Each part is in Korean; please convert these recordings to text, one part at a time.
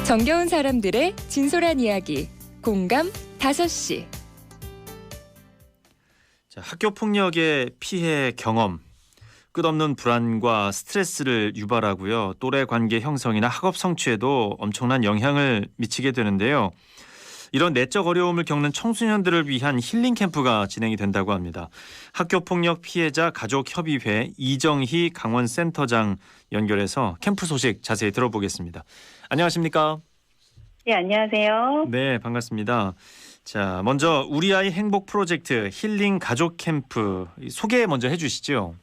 정겨운 사람들의 진솔한 이야기, 공감 5시. 자, 학교 폭력의 피해 경험, 끝없는 불안과 스트레스를 유발하고요. 또래 관계 형성이나 학업 성취에도 엄청난 영향을 미치게 되는데요. 이런 내적 어려움을 겪는 청소년들을 위한 힐링 캠프가 진행이 된다고 합니다. 학교폭력 피해자 가족협의회 이정희 강원센터장 연결해서 캠프 소식 자세히 들어보겠습니다. 안녕하십니까? 네, 안녕하세요. 네, 반갑습니다. 자, 먼저 우리 아이 행복 프로젝트 힐링 가족 캠프 소개 먼저 해주시죠.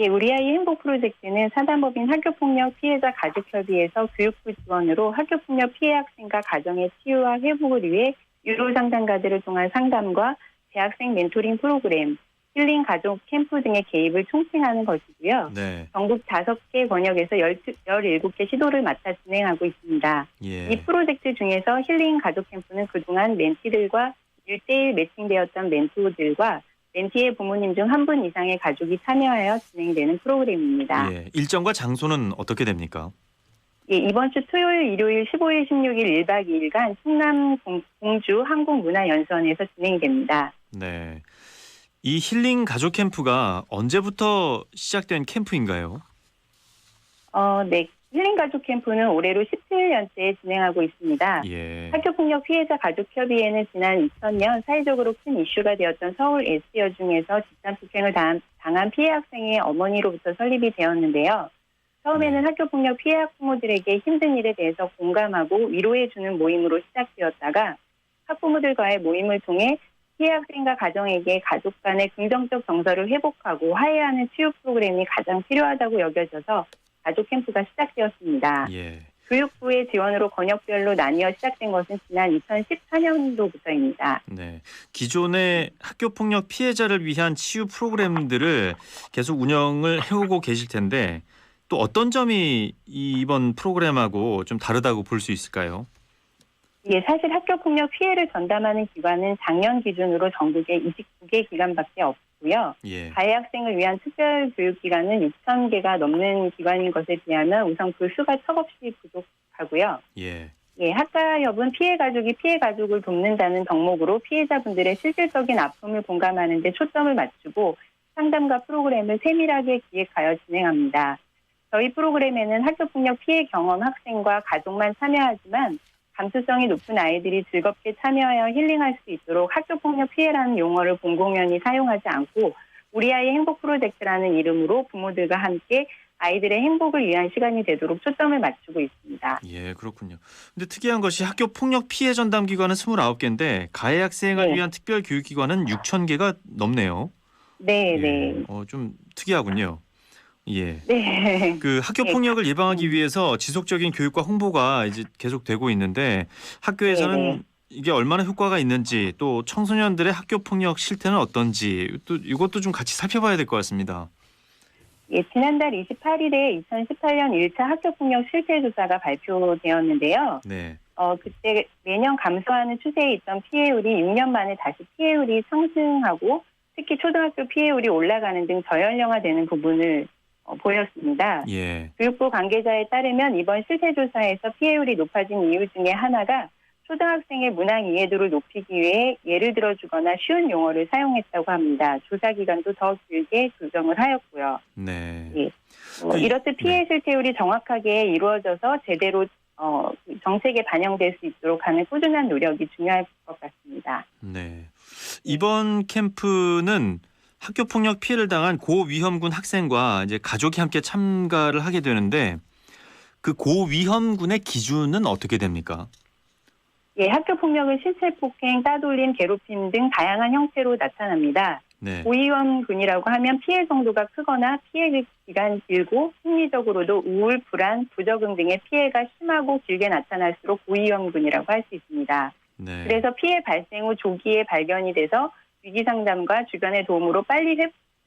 예, 우리 아이 행복 프로젝트는 사단법인 학교폭력 피해자 가족협의회에서 교육부 지원으로 학교폭력 피해 학생과 가정의 치유와 회복을 위해 유로 상담가들을 통한 상담과 대학생 멘토링 프로그램, 힐링 가족 캠프 등의 개입을 총칭하는 것이고요. 네. 전국 5개 권역에서 17개 시도를 맡아 진행하고 있습니다. 예. 이 프로젝트 중에서 힐링 가족 캠프는 그동안 멘티들과 1대1 매칭되었던 멘토들과 멘티의 부모님 중 한 분 이상의 가족이 참여하여 진행되는 프로그램입니다. 예. 일정과 장소는 어떻게 됩니까? 예, 이번 주 토요일, 일요일 15일, 16일 1박 2일간 충남 공주 한국문화연수원에서 진행됩니다. 네. 이 힐링 가족 캠프가 언제부터 시작된 캠프인가요? 네. 힐링 가족 캠프는 올해로 17년째 진행하고 있습니다. 예. 학교폭력 피해자 가족협의회는 지난 2000년 사회적으로 큰 이슈가 되었던 서울 S여중에서 집단폭행을 당한 피해 학생의 어머니로부터 설립이 되었는데요. 처음에는 학교폭력 피해 학부모들에게 힘든 일에 대해서 공감하고 위로해주는 모임으로 시작되었다가 학부모들과의 모임을 통해 피해 학생과 가정에게 가족 간의 긍정적 정서를 회복하고 화해하는 치유 프로그램이 가장 필요하다고 여겨져서 가족 캠프가 시작되었습니다. 예. 교육부의 지원으로 권역별로 나뉘어 시작된 것은 지난 2014년도부터입니다. 네. 기존의 학교폭력 피해자를 위한 치유 프로그램들을 계속 운영을 해오고 계실 텐데 또 어떤 점이 이번 프로그램하고 좀 다르다고 볼 수 있을까요? 예, 사실 학교폭력 피해를 전담하는 기관은 작년 기준으로 전국에 29개 기관밖에 없고요. 예. 가해 학생을 위한 특별교육기관은 6,000개가 넘는 기관인 것에 비하면 우선 그 수가 턱없이 부족하고요. 예. 예, 학가협은 피해 가족이 피해 가족을 돕는다는 덕목으로 피해자분들의 실질적인 아픔을 공감하는 데 초점을 맞추고 상담과 프로그램을 세밀하게 기획하여 진행합니다. 저희 프로그램에는 학교폭력 피해 경험 학생과 가족만 참여하지만 감수성이 높은 아이들이 즐겁게 참여하여 힐링할 수 있도록 학교폭력 피해라는 용어를 공공연히 사용하지 않고 우리 아이 행복 프로젝트라는 이름으로 부모들과 함께 아이들의 행복을 위한 시간이 되도록 초점을 맞추고 있습니다. 예, 그렇군요. 근데 특이한 것이 학교폭력 피해 전담 기관은 29개인데 가해 학생을 네. 위한 특별 교육 기관은 6,000개가 넘네요. 네, 예. 네. 좀 특이하군요. 예. 네. 그 학교 폭력을 예방하기 위해서 지속적인 교육과 홍보가 이제 계속되고 있는데 학교에서는 네네. 이게 얼마나 효과가 있는지 또 청소년들의 학교 폭력 실태는 어떤지 또 이것도 좀 같이 살펴봐야 될 것 같습니다. 예, 지난달 28일에 2018년 1차 학교폭력 실태조사가 발표되었는데요. 네. 그때 매년 감소하는 추세에 있던 피해율이 6년 만에 다시 피해율이 상승하고 특히 초등학교 피해율이 올라가는 등 저연령화되는 부분을 보였습니다. 예. 교육부 관계자에 따르면 이번 실태조사에서 피해율이 높아진 이유 중에 하나가 초등학생의 문항 이해도를 높이기 위해 예를 들어주거나 쉬운 용어를 사용했다고 합니다. 조사 기간도 더 길게 조정을 하였고요. 네. 예. 이렇듯 피해 실태율이 정확하게 이루어져서 제대로 정책에 반영될 수 있도록 하는 꾸준한 노력이 중요할 것 같습니다. 네. 이번 캠프는 학교 폭력 피해를 당한 고위험군 학생과 이제 가족이 함께 참가를 하게 되는데 그 고위험군의 기준은 어떻게 됩니까? 예, 학교 폭력은 신체 폭행, 따돌림, 괴롭힘 등 다양한 형태로 나타납니다. 네. 고위험군이라고 하면 피해 정도가 크거나 피해 기간이 길고 심리적으로도 우울, 불안, 부적응 등의 피해가 심하고 길게 나타날수록 고위험군이라고 할 수 있습니다. 네. 그래서 피해 발생 후 조기에 발견이 돼서 위기 상담과 주변의 도움으로 빨리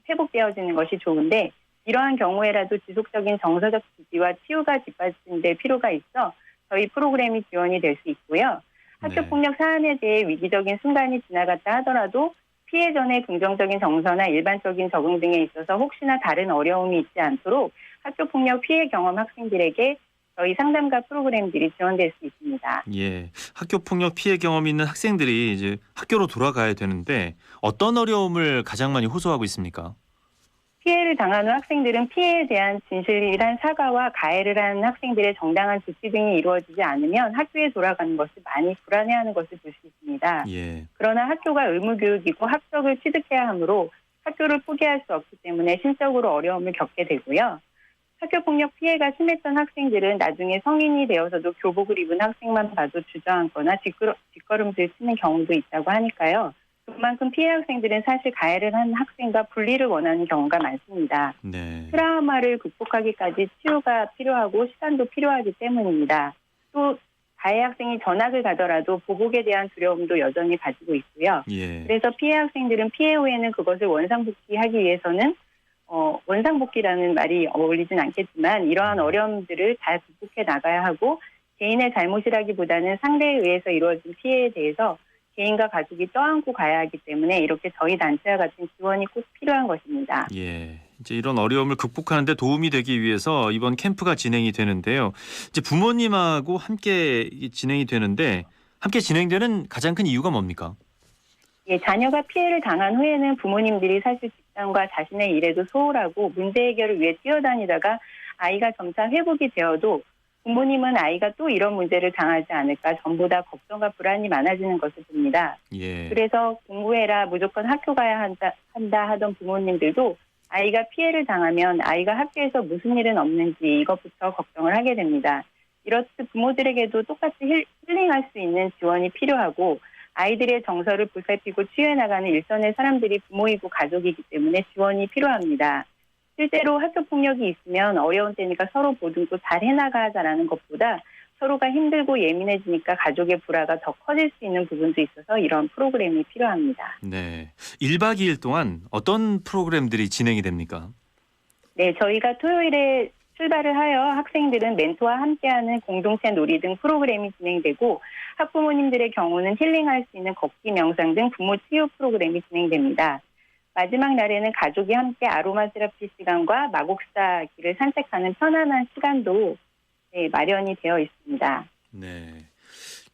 회복되어지는 것이 좋은데 이러한 경우에라도 지속적인 정서적 지지와 치유가 뒷받침될 필요가 있어 저희 프로그램이 지원이 될 수 있고요. 학교폭력 사안에 대해 위기적인 순간이 지나갔다 하더라도 피해 전의 긍정적인 정서나 일반적인 적응 등에 있어서 혹시나 다른 어려움이 있지 않도록 학교폭력 피해 경험 학생들에게 저희 상담가 프로그램들이 지원될 수 있습니다. 예. 학교 폭력 피해 경험이 있는 학생들이 이제 학교로 돌아가야 되는데 어떤 어려움을 가장 많이 호소하고 있습니까? 피해를 당한 후 학생들은 피해에 대한 진실한 사과와 가해를 한 학생들의 정당한 조치 등이 이루어지지 않으면 학교에 돌아가는 것을 많이 불안해하는 것을 볼 수 있습니다. 예. 그러나 학교가 의무교육이고 학적을 취득해야 하므로 학교를 포기할 수 없기 때문에 심적으로 어려움을 겪게 되고요. 학교폭력 피해가 심했던 학생들은 나중에 성인이 되어서도 교복을 입은 학생만 봐도 주저앉거나 뒷걸음질 치는 경우도 있다고 하니까요. 그만큼 피해 학생들은 사실 가해를 한 학생과 분리를 원하는 경우가 많습니다. 네. 트라우마를 극복하기까지 치유가 필요하고 시간도 필요하기 때문입니다. 또 가해 학생이 전학을 가더라도 보복에 대한 두려움도 여전히 가지고 있고요. 예. 그래서 피해 학생들은 피해 후에는 그것을 원상복귀하기 위해서는 원상복귀라는 말이 어울리진 않겠지만 이러한 어려움들을 잘 극복해 나가야 하고 개인의 잘못이라기보다는 상대에 의해서 이루어진 피해에 대해서 개인과 가족이 떠안고 가야 하기 때문에 이렇게 저희 단체와 같은 지원이 꼭 필요한 것입니다. 예. 이제 이런 어려움을 극복하는 데 도움이 되기 위해서 이번 캠프가 진행이 되는데요. 이제 부모님하고 함께 진행이 되는데 함께 진행되는 가장 큰 이유가 뭡니까? 예, 자녀가 피해를 당한 후에는 부모님들이 사실 직장과 자신의 일에도 소홀하고 문제 해결을 위해 뛰어다니다가 아이가 점차 회복이 되어도 부모님은 아이가 또 이런 문제를 당하지 않을까 전부 다 걱정과 불안이 많아지는 것을 봅니다. 예. 그래서 공부해라 무조건 학교 가야 한다 하던 부모님들도 아이가 피해를 당하면 아이가 학교에서 무슨 일은 없는지 이것부터 걱정을 하게 됩니다. 이렇듯 부모들에게도 똑같이 힐링할 수 있는 지원이 필요하고 아이들의 정서를 보살피고 치유해 나가는 일선의 사람들이 부모이고 가족이기 때문에 지원이 필요합니다. 실제로 학교 폭력이 있으면 어려운 때니까 서로 보듬고 잘 해나가자라는 것보다 서로가 힘들고 예민해지니까 가족의 불화가 더 커질 수 있는 부분도 있어서 이런 프로그램이 필요합니다. 네. 1박 2일 동안 어떤 프로그램들이 진행이 됩니까? 네, 저희가 토요일에 출발을 하여 학생들은 멘토와 함께하는 공동체 놀이 등 프로그램이 진행되고 학부모님들의 경우는 힐링할 수 있는 걷기 명상 등 부모 치유 프로그램이 진행됩니다. 마지막 날에는 가족이 함께 아로마 세라피 시간과 마곡사 길을 산책하는 편안한 시간도 마련이 되어 있습니다. 네.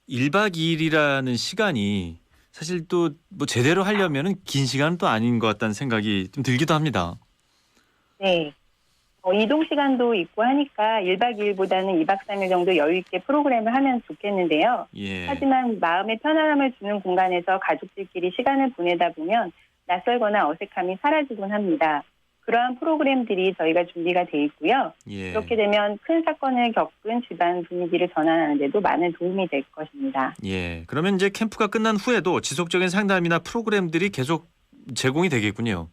1박 2일이라는 시간이 사실 또 뭐 제대로 하려면은 긴 시간은 또 아닌 것 같다는 생각이 좀 들기도 합니다. 네. 이동 시간도 있고 하니까 1박 2일보다는 2박 3일 정도 여유 있게 프로그램을 하면 좋겠는데요. 예. 하지만 마음의 편안함을 주는 공간에서 가족들끼리 시간을 보내다 보면 낯설거나 어색함이 사라지곤 합니다. 그러한 프로그램들이 저희가 준비가 돼 있고요. 예. 그렇게 되면 큰 사건을 겪은 집안 분위기를 전환하는 데도 많은 도움이 될 것입니다. 예. 그러면 이제 캠프가 끝난 후에도 지속적인 상담이나 프로그램들이 계속 제공이 되겠군요.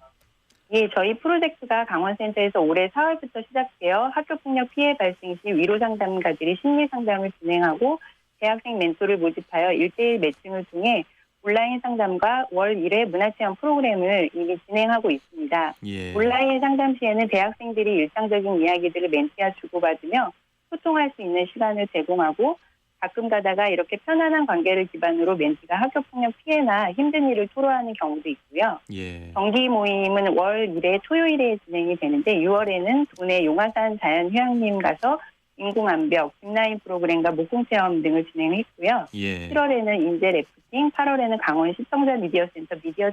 예, 저희 프로젝트가 강원센터에서 올해 4월부터 시작되어 학교폭력 피해 발생 시 위로상담가들이 심리상담을 진행하고 대학생 멘토를 모집하여 1:1 매칭을 통해 온라인 상담과 월 1회 문화체험 프로그램을 이미 진행하고 있습니다. 예. 온라인 상담 시에는 대학생들이 일상적인 이야기들을 멘티와 주고받으며 소통할 수 있는 시간을 제공하고 가끔 가다가 이렇게 편안한 관계를 기반으로 멘티가 학교폭력 피해나 힘든 일을 토로하는 경우도 있고요. 예. 정기 모임은 월 1회 토요일에 진행이 되는데 6월에는 도내 용화산 자연휴양림 가서 인공암벽, 짚라인 프로그램과 목공체험 등을 진행했고요. 예. 7월에는 인제 래프팅, 8월에는 강원 시청자 미디어센터 미디어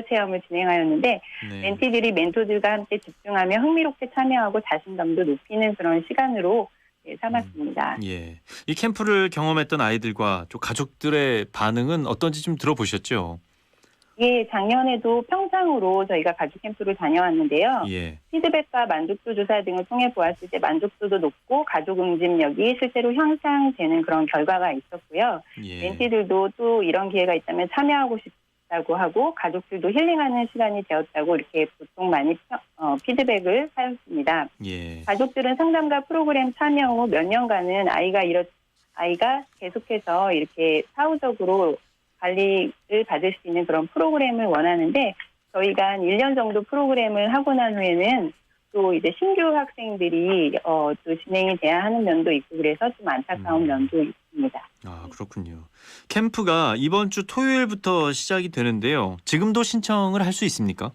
체험을 진행하였는데 네. 멘티들이 멘토들과 함께 집중하며 흥미롭게 참여하고 자신감도 높이는 그런 시간으로 삼았습니다. 예. 이 캠프를 경험했던 아이들과 좀 가족들의 반응은 어떤지 좀 들어보셨죠? 예, 작년에도 평창으로 저희가 가족 캠프를 다녀왔는데요. 예. 피드백과 만족도 조사 등을 통해 보았을 때 만족도도 높고 가족 응집력이 실제로 향상되는 그런 결과가 있었고요. 예. 멘티들도 또 이런 기회가 있다면 참여하고 싶다고 하고 가족들도 힐링하는 시간이 되었다고 이렇게 보통 많이 피드백을 하였습니다. 예. 가족들은 상담가 프로그램 참여 후 몇 년간은 아이가 계속해서 이렇게 사후적으로 관리를 받을 수 있는 그런 프로그램을 원하는데 저희가 한 1년 정도 프로그램을 하고 난 후에는 또 이제 신규 학생들이 또 진행이 돼야 하는 면도 있고 그래서 좀 안타까운 면도 있습니다. 아, 그렇군요. 캠프가 이번 주 토요일부터 시작이 되는데요. 지금도 신청을 할 수 있습니까?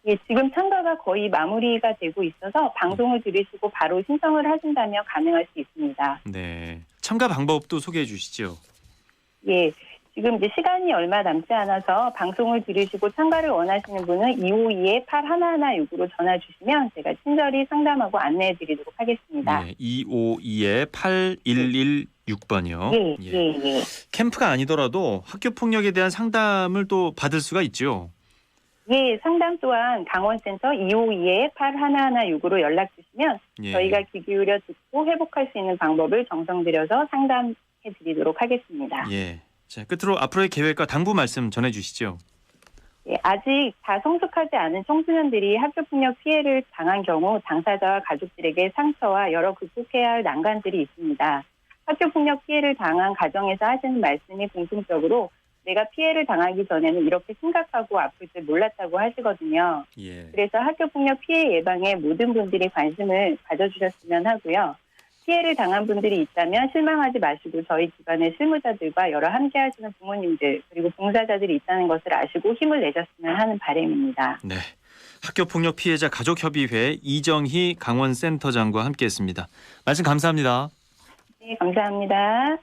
예, 지금 참가가 거의 마무리가 되고 있어서 방송을 들으시고 바로 신청을 하신다면 가능할 수 있습니다. 네. 참가 방법도 소개해 주시죠. 예, 지금 이제 시간이 얼마 남지 않아서 방송을 들으시고 참가를 원하시는 분은 252-8116으로 전화 주시면 제가 친절히 상담하고 안내해 드리도록 하겠습니다. 예, 252-8116번이요. 예. 캠프가 아니더라도 학교 폭력에 대한 상담을 또 받을 수가 있죠. 예, 상담 또한 강원센터 252-8116으로 연락 주시면 예. 저희가 귀 기울여 듣고 회복할 수 있는 방법을 정성 들여서 상담해 드리도록 하겠습니다. 예. 자, 끝으로 앞으로의 계획과 당부 말씀 전해 주시죠. 예, 아직 다 성숙하지 않은 청소년들이 학교폭력 피해를 당한 경우 당사자와 가족들에게 상처와 여러 극복해야 할 난관들이 있습니다. 학교폭력 피해를 당한 가정에서 하시는 말씀이 공통적으로 내가 피해를 당하기 전에는 이렇게 심각하고 아플 줄 몰랐다고 하시거든요. 예. 그래서 학교폭력 피해 예방에 모든 분들이 관심을 가져주셨으면 하고요. 피해를 당한 분들이 있다면 실망하지 마시고 저희 기관의 실무자들과 여러 함께하시는 부모님들 그리고 봉사자들이 있다는 것을 아시고 힘을 내셨으면 하는 바람입니다. 네. 학교폭력 피해자 가족협의회 이정희 강원센터장과 함께했습니다. 말씀 감사합니다. 네, 감사합니다.